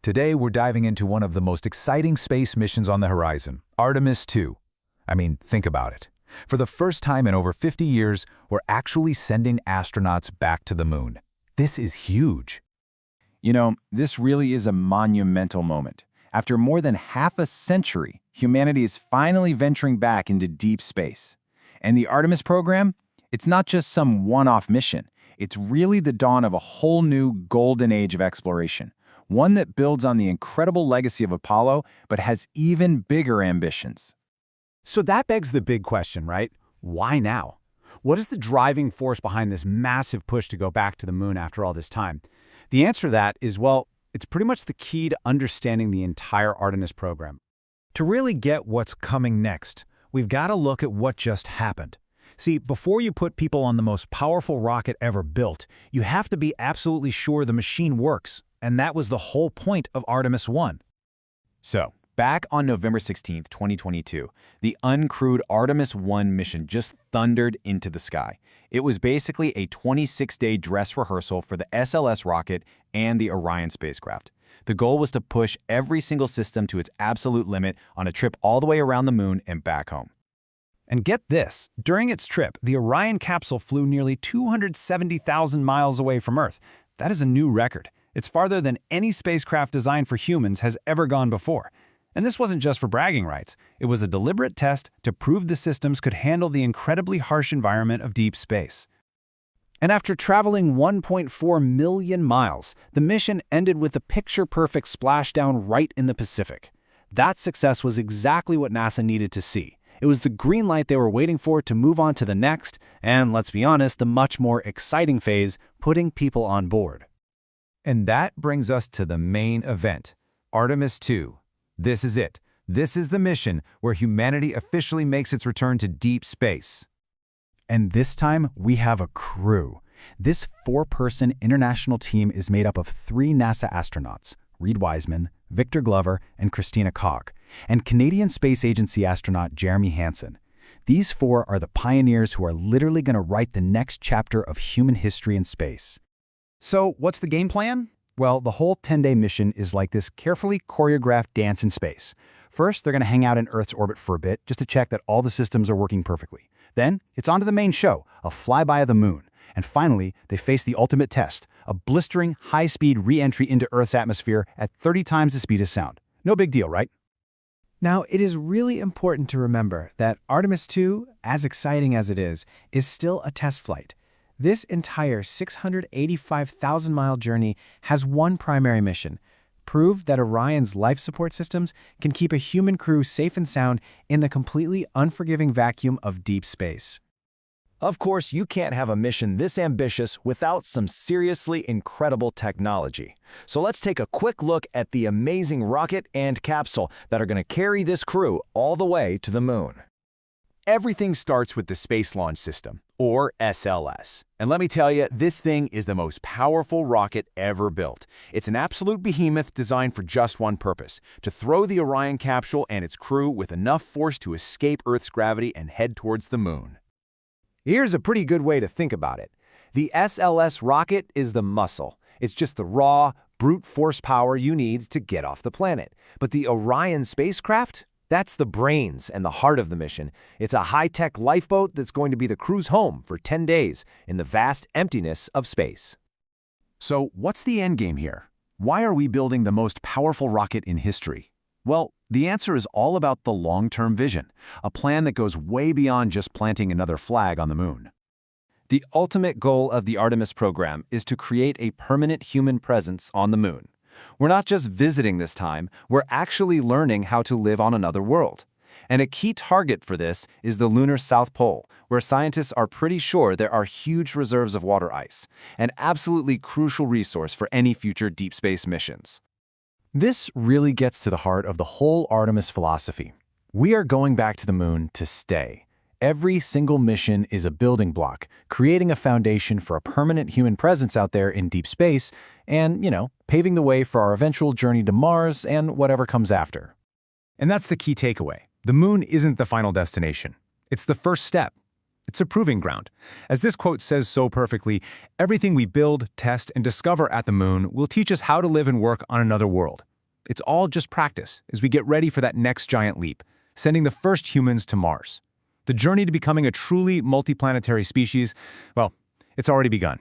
Today, we're diving into one of the most exciting space missions on the horizon, Artemis II. I mean, think about it. For the first time in over 50 years, we're actually sending astronauts back to the moon. This is huge. You know, this really is a monumental moment. After more than half a century, humanity is finally venturing back into deep space. And the Artemis program? It's not just some one-off mission. It's really the dawn of a whole new golden age of exploration. One that builds on the incredible legacy of Apollo, but has even bigger ambitions. So that begs the big question, right? Why now? What is the driving force behind this massive push to go back to the moon after all this time? The answer to that is, well, it's pretty much the key to understanding the entire Artemis program. To really get what's coming next, we've got to look at what just happened. See, before you put people on the most powerful rocket ever built, you have to be absolutely sure the machine works, and that was the whole point of Artemis I. So, back on November 16, 2022, the uncrewed Artemis I mission just thundered into the sky. It was basically a 26-day dress rehearsal for the SLS rocket and the Orion spacecraft. The goal was to push every single system to its absolute limit on a trip all the way around the moon and back home. And get this, during its trip, the Orion capsule flew nearly 270,000 miles away from Earth. That is a new record. It's farther than any spacecraft designed for humans has ever gone before. And this wasn't just for bragging rights. It was a deliberate test to prove the systems could handle the incredibly harsh environment of deep space. And after traveling 1.4 million miles, the mission ended with a picture-perfect splashdown right in the Pacific. That success was exactly what NASA needed to see. It was the green light they were waiting for to move on to the next, and let's be honest, the much more exciting phase, putting people on board. And that brings us to the main event, Artemis II. This is it. This is the mission where humanity officially makes its return to deep space. And this time, we have a crew. This four-person international team is made up of 3 NASA astronauts, Reed Wiseman, Victor Glover, and Christina Koch, and Canadian Space Agency astronaut Jeremy Hansen. These 4 are the pioneers who are literally going to write the next chapter of human history in space. So what's the game plan? Well, the whole 10-day mission is like this carefully choreographed dance in space. First, they're going to hang out in Earth's orbit for a bit, just to check that all the systems are working perfectly. Then, it's on to the main show, a flyby of the moon. And finally, they face the ultimate test, a blistering, high-speed re-entry into Earth's atmosphere at 30 times the speed of sound. No big deal, right? Now, it is really important to remember that Artemis II, as exciting as it is still a test flight. This entire 685,000-mile journey has one primary mission: prove that Orion's life support systems can keep a human crew safe and sound in the completely unforgiving vacuum of deep space. Of course, you can't have a mission this ambitious without some seriously incredible technology. So let's take a quick look at the amazing rocket and capsule that are going to carry this crew all the way to the moon. Everything starts with the Space Launch System, or SLS. And let me tell you, this thing is the most powerful rocket ever built. It's an absolute behemoth designed for just one purpose: to throw the Orion capsule and its crew with enough force to escape Earth's gravity and head towards the moon. Here's a pretty good way to think about it. The SLS rocket is the muscle. It's just the raw, brute force power you need to get off the planet. But the Orion spacecraft? That's the brains and the heart of the mission. It's a high-tech lifeboat that's going to be the crew's home for 10 days in the vast emptiness of space. So what's the endgame here? Why are we building the most powerful rocket in history? Well, the answer is all about the long-term vision, a plan that goes way beyond just planting another flag on the moon. The ultimate goal of the Artemis program is to create a permanent human presence on the moon. We're not just visiting this time, we're actually learning how to live on another world. And a key target for this is the lunar South Pole, where scientists are pretty sure there are huge reserves of water ice, an absolutely crucial resource for any future deep space missions. This really gets to the heart of the whole Artemis philosophy. We are going back to the moon to stay. Every single mission is a building block, creating a foundation for a permanent human presence out there in deep space and, paving the way for our eventual journey to Mars and whatever comes after. And that's the key takeaway. The moon isn't the final destination. It's the first step. It's a proving ground. As this quote says so perfectly, everything we build, test, and discover at the moon will teach us how to live and work on another world. It's all just practice as we get ready for that next giant leap, sending the first humans to Mars. The journey to becoming a truly multiplanetary species, well, it's already begun.